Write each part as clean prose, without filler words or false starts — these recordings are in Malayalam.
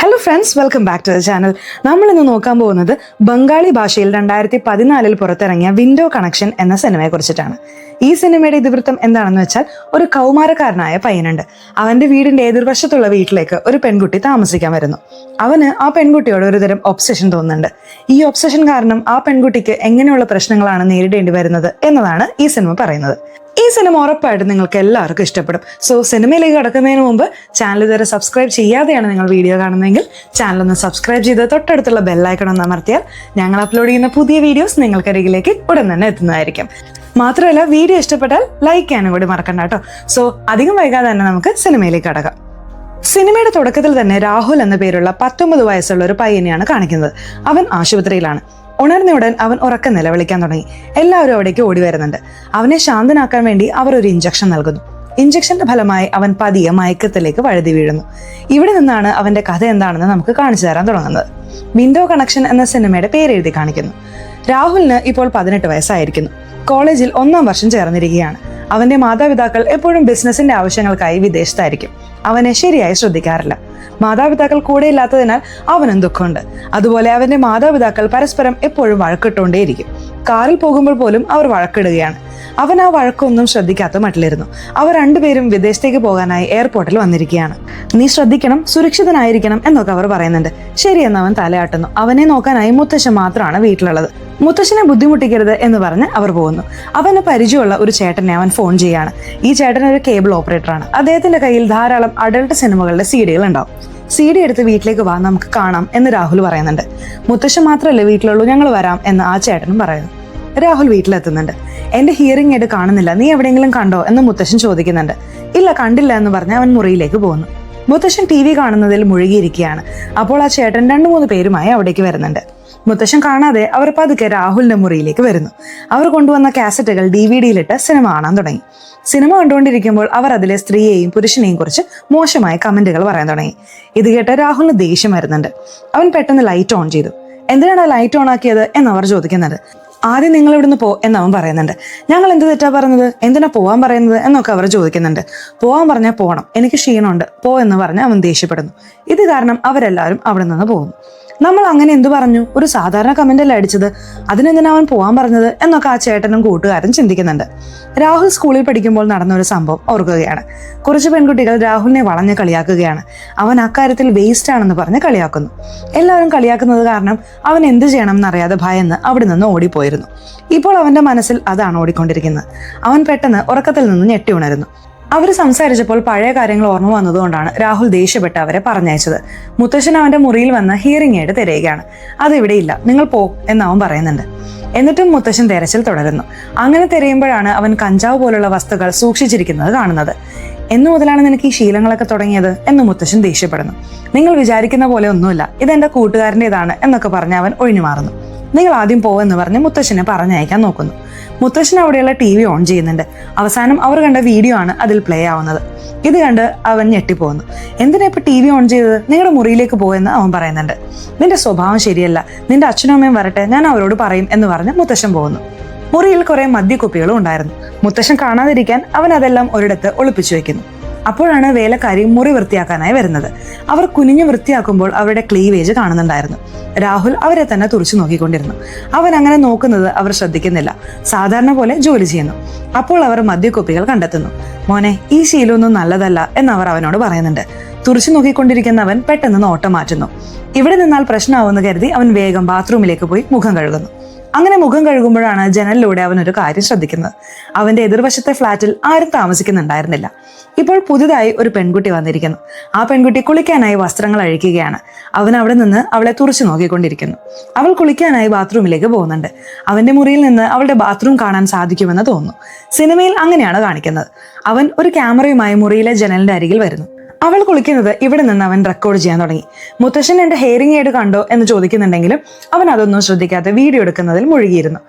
Hello friends, welcome back to the channel. നമ്മൾ ഇന്ന് നോക്കാൻ പോകുന്നത് ബംഗാളി ഭാഷയിൽ 2014 പുറത്തിറങ്ങിയ വിൻഡോ കണക്ഷൻ എന്ന സിനിമയെ കുറിച്ചിട്ടാണ്. ഈ സിനിമയുടെ ഇതിവൃത്തം എന്താണെന്ന് വെച്ചാൽ, ഒരു കൗമാരക്കാരനായ പയ്യനുണ്ട്. അവന്റെ വീടിന്റെ എതിർവശത്തുള്ള വീട്ടിലേക്ക് ഒരു പെൺകുട്ടി താമസിക്കാൻ വരുന്നു. അവന് ആ പെൺകുട്ടിയോട് ഒരുതരം ഒബ്സഷൻ തോന്നുന്നുണ്ട്. ഈ ഒബ്സഷൻ കാരണം ആ പെൺകുട്ടിക്ക് എങ്ങനെയുള്ള പ്രശ്നങ്ങളാണ് നേരിടേണ്ടി വരുന്നത് എന്നതാണ് ഈ സിനിമ പറയുന്നത്. ഈ സിനിമ ഉറപ്പായിട്ട് നിങ്ങൾക്ക് എല്ലാവർക്കും ഇഷ്ടപ്പെടും. സോ സിനിമയിലേക്ക് കടക്കുന്നതിന് മുമ്പ് ചാനൽ ഇതുവരെ സബ്സ്ക്രൈബ് ചെയ്യാതെയാണ് നിങ്ങൾ വീഡിയോ കാണുന്നതെങ്കിൽ ചാനൽ ഒന്ന് സബ്സ്ക്രൈബ് ചെയ്ത് തൊട്ടടുത്തുള്ള ബെല്ലൈക്കൺ ഒന്ന് അമർത്തിയാൽ ഞങ്ങൾ അപ്ലോഡ് ചെയ്യുന്ന പുതിയ വീഡിയോസ് നിങ്ങൾക്കരികിലേക്ക് ഉടൻ തന്നെ എത്തുന്നതായിരിക്കും. മാത്രമല്ല, വീഡിയോ ഇഷ്ടപ്പെട്ടാൽ ലൈക്ക് ചെയ്യാനും കൂടി മറക്കണ്ട കേട്ടോ. സോ അധികം വൈകാതെ തന്നെ നമുക്ക് സിനിമയിലേക്ക് കടക്കാം. സിനിമയുടെ തുടക്കത്തിൽ തന്നെ രാഹുൽ എന്ന പേരുള്ള 19 വയസ്സുള്ള ഒരു പയ്യനെയാണ് കാണിക്കുന്നത്. അവൻ ആശുപത്രിയിലാണ്. ഉണർന്ന ഉടൻ അവൻ ഉറക്കം നിലവിളിക്കാൻ തുടങ്ങി. എല്ലാവരും അവിടേക്ക് ഓടി വരുന്നുണ്ട്. അവനെ ശാന്തനാക്കാൻ വേണ്ടി അവർ ഒരു ഇഞ്ചക്ഷൻ നൽകുന്നു. ഇഞ്ചക്ഷന്റെ ഫലമായി അവൻ പതിയെ മയക്കത്തിലേക്ക് വഴുതി വീഴുന്നു. ഇവിടെ നിന്നാണ് അവന്റെ കഥ എന്താണെന്ന് നമുക്ക് കാണിച്ചു തരാൻ തുടങ്ങുന്നത്. വിൻഡോ കണക്ഷൻ എന്ന സിനിമയുടെ പേരെഴുതി കാണിക്കുന്നു. രാഹുലിന് ഇപ്പോൾ 18 വയസ്സായിരിക്കുന്നു. കോളേജിൽ 1ാം വർഷം ചേർന്നിരിക്കുകയാണ്. അവന്റെ മാതാപിതാക്കൾ എപ്പോഴും ബിസിനസിന്റെ ആവശ്യങ്ങൾക്കായി വിദേശത്തായിരിക്കും. അവനെ ശരിയായി ശ്രദ്ധിക്കാറില്ല. മാതാപിതാക്കൾ കൂടെ ഇല്ലാത്തതിനാൽ അവനും ദുഃഖമുണ്ട്. അതുപോലെ അവന്റെ മാതാപിതാക്കൾ പരസ്പരം എപ്പോഴും വഴക്കിട്ടുകൊണ്ടേയിരിക്കും. കാറിൽ പോകുമ്പോൾ പോലും അവർ വഴക്കിടുകയാണ്. അവൻ ആ വഴക്കൊന്നും ശ്രദ്ധിക്കാത്ത മട്ടിലിരുന്നു. അവർ രണ്ടുപേരും വിദേശത്തേക്ക് പോകാനായി എയർപോർട്ടിൽ വന്നിരിക്കുകയാണ്. നീ ശ്രദ്ധിക്കണം, സുരക്ഷിതനായിരിക്കണം എന്നൊക്കെ അവർ പറയുന്നുണ്ട്. ശരിയെന്ന് അവൻ തലയാട്ടുന്നു. അവനെ നോക്കാനായി മുത്തശ്ശൻ മാത്രമാണ് വീട്ടിലുള്ളത്. മുത്തശ്ശനെ ബുദ്ധിമുട്ടിക്കരുത് എന്ന് പറഞ്ഞ് അവർ പോകുന്നു. അവന് പരിചയമുള്ള ഒരു ചേട്ടനെ അവൻ ഫോൺ ചെയ്യാണ്. ഈ ചേട്ടൻ ഒരു കേബിൾ ഓപ്പറേറ്ററാണ്. അദ്ദേഹത്തിന്റെ കയ്യിൽ ധാരാളം അഡൾട്ട് സിനിമകളുടെ CD-കൾ ഉണ്ടാവും. CD എടുത്ത് വീട്ടിലേക്ക് വാ, നമുക്ക് കാണാം എന്ന് രാഹുൽ പറയുന്നുണ്ട്. മുത്തശ്ശൻ മാത്രമല്ലേ വീട്ടിലുള്ളൂ, ഞങ്ങൾ വരാം എന്ന് ആ ചേട്ടനും പറയുന്നു. രാഹുൽ വീട്ടിലെത്തുന്നുണ്ട്. എന്റെ ഹിയറിംഗ് എയ്ഡ് കാണുന്നില്ല, നീ എവിടെയെങ്കിലും കണ്ടോ എന്ന് മുത്തശ്ശൻ ചോദിക്കുന്നുണ്ട്. ഇല്ല, കണ്ടില്ല എന്ന് പറഞ്ഞ് അവൻ മുറിയിലേക്ക് പോകുന്നു. മുത്തശ്ശൻ TV കാണുന്നതിൽ മുഴുകിയിരിക്കുകയാണ്. അപ്പോൾ ആ ചേട്ടൻ 2-3 പേരുമായി അവിടേക്ക് വരുന്നുണ്ട്. മുത്തശ്ശൻ കാണാതെ അവർ പതുക്കെ രാഹുലിന്റെ മുറിയിലേക്ക് വരുന്നു. അവർ കൊണ്ടുവന്ന കാസറ്റുകൾ DVD-യിലിട്ട് സിനിമ കാണാൻ തുടങ്ങി. സിനിമ കണ്ടുകൊണ്ടിരിക്കുമ്പോൾ അവർ അതിലെ സ്ത്രീയെയും പുരുഷനെയും കുറിച്ച് മോശമായ കമന്റുകൾ പറയാൻ തുടങ്ങി. ഇത് കേട്ട് രാഹുലിന് ദേഷ്യം വരുന്നുണ്ട്. അവൻ പെട്ടെന്ന് ലൈറ്റ് ഓൺ ചെയ്തു. എന്തിനാണ് ലൈറ്റ് ഓൺ ആക്കിയത് എന്നവർ ചോദിക്കുന്നുണ്ട്. ആദ്യം നിങ്ങൾ ഇവിടുന്ന് പോ എന്നവൻ പറയുന്നുണ്ട്. ഞങ്ങൾ എന്ത് തെറ്റാ പറഞ്ഞത്, എന്തിനാ പോവാൻ പറയുന്നത് എന്നൊക്കെ അവർ ചോദിക്കുന്നുണ്ട്. പോവാൻ പറഞ്ഞാൽ പോകണം, എനിക്ക് ക്ഷീണമുണ്ട്, പോ എന്ന് പറഞ്ഞ് അവൻ ദേഷ്യപ്പെടുന്നു. ഇത് കാരണം അവരെല്ലാവരും അവിടെ നിന്ന് പോകുന്നു. നമ്മൾ അങ്ങനെ എന്തു പറഞ്ഞു, ഒരു സാധാരണ കമന്റല്ല അടിച്ചത്, അതിനെന്തിനാ അവൻ പോവാൻ പറഞ്ഞത് എന്നൊക്കെ ആ ചേട്ടനും കൂട്ടുകാരും ചിന്തിക്കുന്നുണ്ട്. രാഹുൽ സ്കൂളിൽ പഠിക്കുമ്പോൾ നടന്ന ഒരു സംഭവം ഓർക്കുകയാണ്. കുറച്ച് പെൺകുട്ടികൾ രാഹുലിനെ വളഞ്ഞ് കളിയാക്കുകയാണ്. അവൻ അക്കാര്യത്തിൽ വേസ്റ്റ് ആണെന്ന് പറഞ്ഞ് കളിയാക്കുന്നു. എല്ലാവരും കളിയാക്കുന്നത് കാരണം അവൻ എന്ത് ചെയ്യണം എന്നറിയാതെ ഭയന്ന് അവിടെ നിന്ന് ഓടിപ്പോയിരുന്നു. ഇപ്പോൾ അവന്റെ മനസ്സിൽ അതാണ് ഓടിക്കൊണ്ടിരിക്കുന്നത്. അവൻ പെട്ടെന്ന് ഉറക്കത്തിൽ നിന്ന് ഞെട്ടി ഉണരുന്നു. അവർ സംസാരിച്ചപ്പോൾ പഴയ കാര്യങ്ങൾ ഓർമ്മ വന്നതുകൊണ്ടാണ് രാഹുൽ ദേഷ്യപ്പെട്ട് അവരെ പറഞ്ഞയച്ചത്. മുത്തശ്ശൻ അവന്റെ മുറിയിൽ വന്ന് ഹിയറിംഗ് എയ്ഡ് തിരയുകയാണ്. അതിവിടെ ഇല്ല, നിങ്ങൾ പോ എന്ന് അവൻ പറയുന്നുണ്ട്. എന്നിട്ടും മുത്തശ്ശൻ തെരച്ചിൽ തുടരുന്നു. അങ്ങനെ തിരയുമ്പോഴാണ് അവൻ കഞ്ചാവ് പോലുള്ള വസ്തുക്കൾ സൂക്ഷിച്ചിരിക്കുന്നത് കാണുന്നത്. എന്നു മുതലാണ് നിനക്ക് ഈ ശീലങ്ങളൊക്കെ തുടങ്ങിയത് എന്ന് മുത്തശ്ശൻ ദേഷ്യപ്പെടുന്നു. നിങ്ങൾ വിചാരിക്കുന്ന പോലെ ഒന്നുമില്ല, ഇതെന്റെ കൂട്ടുകാരൻ്റെതാണ് എന്നൊക്കെ പറഞ്ഞ് അവൻ ഒഴിഞ്ഞു മാറുന്നു. നിങ്ങൾ ആദ്യം പോവെന്ന് പറഞ്ഞ് മുത്തശ്ശനെ പറഞ്ഞയക്കാൻ നോക്കുന്നു. മുത്തശ്ശൻ അവിടെയുള്ള TV ഓൺ ചെയ്യുന്നുണ്ട്. അവസാനം അവർ കണ്ട വീഡിയോ ആണ് അതിൽ പ്ലേ ആവുന്നത്. ഇത് കണ്ട് അവൻ ഞെട്ടിപ്പോകുന്നു. എന്തിനാ ഇപ്പൊ TV ഓൺ ചെയ്തത്, നിങ്ങളുടെ മുറിയിലേക്ക് പോയെന്ന് അവൻ പറയുന്നുണ്ട്. നിന്റെ സ്വഭാവം ശരിയല്ല, നിന്റെ അച്ഛനും അമ്മയും വരട്ടെ, ഞാൻ അവരോട് പറയും എന്ന് പറഞ്ഞ് മുത്തശ്ശൻ പോകുന്നു. മുറിയിൽ കുറെ മദ്യക്കുപ്പികളും ഉണ്ടായിരുന്നു. മുത്തശ്ശൻ കാണാതിരിക്കാൻ അവൻ അതെല്ലാം ഒരിടത്ത് ഒളിപ്പിച്ചു വെക്കുന്നു. അപ്പോഴാണ് വേലക്കാരി മുറി വൃത്തിയാക്കാനായി വരുന്നത്. അവർ കുനിഞ്ഞു വൃത്തിയാക്കുമ്പോൾ അവരുടെ ക്ലീവേജ് കാണുന്നുണ്ടായിരുന്നു. രാഹുൽ അവരെ തന്നെ തുറച്ചു നോക്കിക്കൊണ്ടിരുന്നു. അവൻ അങ്ങനെ നോക്കുന്നത് അവർ ശ്രദ്ധിക്കുന്നില്ല. സാധാരണ പോലെ ജോലി ചെയ്യുന്നു. അപ്പോൾ അവർ മദ്യക്കുപ്പികൾ കണ്ടെത്തുന്നു. മോനെ, ഈ ശീലമൊന്നും നല്ലതല്ല എന്നവർ അവനോട് പറയുന്നുണ്ട്. തുറച്ചു നോക്കിക്കൊണ്ടിരിക്കുന്നവൻ പെട്ടെന്ന് നോട്ടം മാറ്റുന്നു. ഇവിടെ നിന്നാൽ പ്രശ്നമാവുമെന്ന് കരുതി അവൻ വേഗം ബാത്റൂമിലേക്ക് പോയി മുഖം കഴുകുന്നു. അങ്ങനെ മുഖം കഴുകുമ്പോഴാണ് ജനലിലൂടെ അവൻ ഒരു കാര്യം ശ്രദ്ധിക്കുന്നത്. അവന്റെ എതിർവശത്തെ ഫ്ലാറ്റിൽ ആരും താമസിക്കുന്നുണ്ടായിരുന്നില്ല. ഇപ്പോൾ പുതുതായി ഒരു പെൺകുട്ടി വന്നിരിക്കുന്നു. ആ പെൺകുട്ടി കുളിക്കാനായി വസ്ത്രങ്ങൾ അഴിക്കുകയാണ്. അവൻ അവിടെ നിന്ന് അവളെ തുറച്ചു നോക്കിക്കൊണ്ടിരിക്കുന്നു. അവൾ കുളിക്കാനായി ബാത്റൂമിലേക്ക് പോകുന്നുണ്ട്. അവന്റെ മുറിയിൽ നിന്ന് അവളുടെ ബാത്റൂം കാണാൻ സാധിക്കുമെന്ന് തോന്നുന്നു. സിനിമയിൽ അങ്ങനെയാണ് കാണിക്കുന്നത്. അവൻ ഒരു ക്യാമറയുമായി മുറിയിലെ ജനലിന്റെ അരികിൽ വരുന്നു. അവൾ കുളിക്കുന്നത് ഇവിടെ നിന്ന് അവൻ റെക്കോർഡ് ചെയ്യാൻ തുടങ്ങി. മുത്തശ്ശൻ എന്റെ ഹിയറിംഗ് എയ്ഡ് കണ്ടോ എന്ന് ചോദിക്കുന്നുണ്ടെങ്കിലും അവൻ അതൊന്നും ശ്രദ്ധിക്കാതെ വീഡിയോ എടുക്കുന്നതിൽ മുഴുകിയിരുന്നു.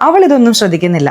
അവൾ ഇതൊന്നും ശ്രദ്ധിക്കുന്നില്ല.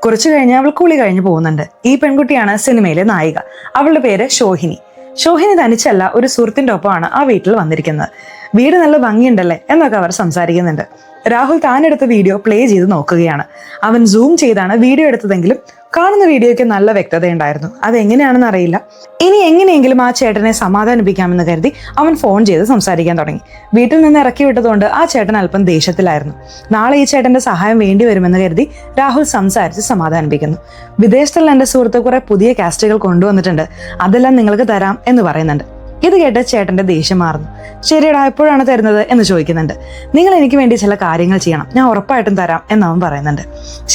കുറച്ചു കഴിഞ്ഞ് അവൾ കുളി കഴിഞ്ഞ് പോകുന്നുണ്ട്. ഈ പെൺകുട്ടിയാണ് സിനിമയിലെ നായിക. അവളുടെ പേര് ഷോഹിനി. ഷോഹിനി തനിച്ചല്ല, ഒരു സുഹൃത്തിന്റെ ഒപ്പമാണ് ആ വീട്ടിൽ വന്നിരിക്കുന്നത്. വീട് നല്ല ഭംഗിയുണ്ടല്ലേ എന്നൊക്കെ അവർ സംസാരിക്കുന്നുണ്ട്. രാഹുൽ താനെടുത്ത വീഡിയോ പ്ലേ ചെയ്ത് നോക്കുകയാണ്. അവൻ സൂം ചെയ്താണ് വീഡിയോ എടുത്തതെങ്കിലും കാണുന്ന വീഡിയോയ്ക്ക് നല്ല വ്യക്തതയുണ്ടായിരുന്നു. അതെങ്ങനെയാണെന്ന് അറിയില്ല. ഇനി എങ്ങനെയെങ്കിലും ആ ചേട്ടനെ സമാധാനിപ്പിക്കാമെന്ന് കരുതി അവൻ ഫോൺ ചെയ്ത് സംസാരിക്കാൻ തുടങ്ങി. വീട്ടിൽ നിന്ന് ഇറക്കി വിട്ടതുകൊണ്ട് ആ ചേട്ടൻ അല്പം ദേഷ്യത്തിലായിരുന്നു. നാളെ ഈ ചേട്ടന്റെ സഹായം വേണ്ടി വരുമെന്ന് കരുതി രാഹുൽ സംസാരിച്ച് സമാധാനിപ്പിക്കുന്നു. വിദേശത്തുള്ള എന്റെ സുഹൃത്ത് കുറെ പുതിയ കാസ്റ്റുകൾ കൊണ്ടുവന്നിട്ടുണ്ട്, അതെല്ലാം നിങ്ങൾക്ക് തരാം എന്ന് പറയുന്നുണ്ട്. ഇത് കേട്ട് ചേട്ടന്റെ ദേഷ്യം മാറുന്നു. ശരിയടാ, എപ്പോഴാണ് തരുന്നത് എന്ന് ചോദിക്കുന്നുണ്ട്. നിങ്ങൾ എനിക്ക് വേണ്ടി ചില കാര്യങ്ങൾ ചെയ്യണം, ഞാൻ ഉറപ്പായിട്ടും തരാം എന്ന് അവൻ പറയുന്നുണ്ട്.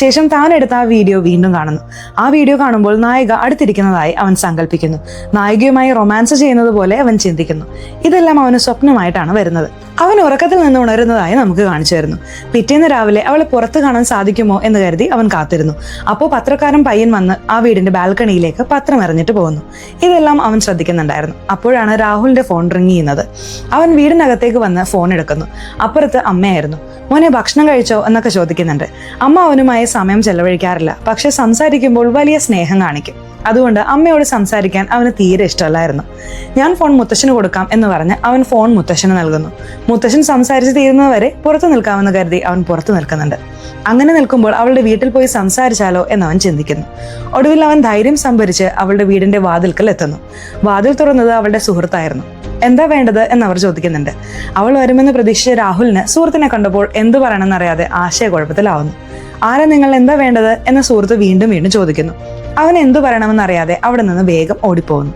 ശേഷം താൻ എടുത്ത ആ വീഡിയോ വീണ്ടും കാണുന്നു. ആ വീഡിയോ കാണുമ്പോൾ നായിക അടുത്തിരിക്കുന്നതായി അവൻ സങ്കല്പിക്കുന്നു. നായികയുമായി റൊമാൻസ് ചെയ്യുന്നത് പോലെ അവൻ ചിന്തിക്കുന്നു. ഇതെല്ലാം അവന് സ്വപ്നമായിട്ടാണ് വരുന്നത്. അവൻ ഉറക്കത്തിൽ നിന്ന് ഉണരുന്നതായി നമുക്ക് കാണിച്ചു തരുന്നു. പിറ്റേന്ന് രാവിലെ അവളെ പുറത്ത് കാണാൻ സാധിക്കുമോ എന്ന് കരുതി അവൻ കാത്തിരുന്നു. അപ്പോൾ പത്രക്കാരൻ പയ്യൻ വന്ന് ആ വീടിന്റെ ബാൽക്കണിയിലേക്ക് പത്രം എറിഞ്ഞിട്ട് പോകുന്നു. ഇതെല്ലാം അവൻ ശ്രദ്ധിക്കുന്നുണ്ടായിരുന്നു. അപ്പോഴാണ് രാഹുലിന്റെ ഫോൺ റിങ് ചെയ്യുന്നത്. അവൻ വീടിനകത്തേക്ക് വന്ന് ഫോൺ എടുക്കുന്നു. അപ്പുറത്ത് അമ്മയായിരുന്നു. മോനെ ഭക്ഷണം കഴിച്ചോ എന്നൊക്കെ ചോദിക്കുന്നുണ്ട്. അമ്മ അവനുമായി സമയം ചെലവഴിക്കാറില്ല, പക്ഷെ സംസാരിക്കുമ്പോൾ വലിയ സ്നേഹം കാണിക്കും. അതുകൊണ്ട് അമ്മയോട് സംസാരിക്കാൻ അവന് തീരെ ഇഷ്ടമല്ലായിരുന്നു. ഞാൻ ഫോൺ മുത്തശ്ശന് കൊടുക്കാം എന്ന് പറഞ്ഞ് അവൻ ഫോൺ മുത്തശ്ശന് നൽകുന്നു. മുത്തശ്ശൻ സംസാരിച്ച് തീരുന്നവരെ പുറത്തു നിൽക്കാമെന്ന് കരുതി അവൻ പുറത്തു നിൽക്കുന്നുണ്ട്. അങ്ങനെ നിൽക്കുമ്പോൾ അവളുടെ വീട്ടിൽ പോയി സംസാരിച്ചാലോ എന്നവൻ ചിന്തിക്കുന്നു. ഒടുവിൽ അവൻ ധൈര്യം സംഭരിച്ച് അവളുടെ വീടിന്റെ വാതിൽക്കൽ എത്തുന്നു. വാതിൽ തുറന്നത് അവളുടെ സുഹൃത്തായിരുന്നു. എന്താ വേണ്ടത് എന്നവർ ചോദിക്കുന്നുണ്ട്. അവൾ വരുമെന്ന് പ്രതീക്ഷിച്ച രാഹുലിന് സുഹൃത്തിനെ കണ്ടപ്പോൾ എന്തു പറയണമെന്നറിയാതെ ആശയക്കുഴപ്പത്തിലാവുന്നു. ആരാ, നിങ്ങൾ എന്താ വേണ്ടത് എന്ന് സുഹൃത്ത് വീണ്ടും വീണ്ടും ചോദിക്കുന്നു. അവൻ എന്തു പറയണമെന്നറിയാതെ അവിടെ നിന്ന് വേഗം ഓടിപ്പോകുന്നു.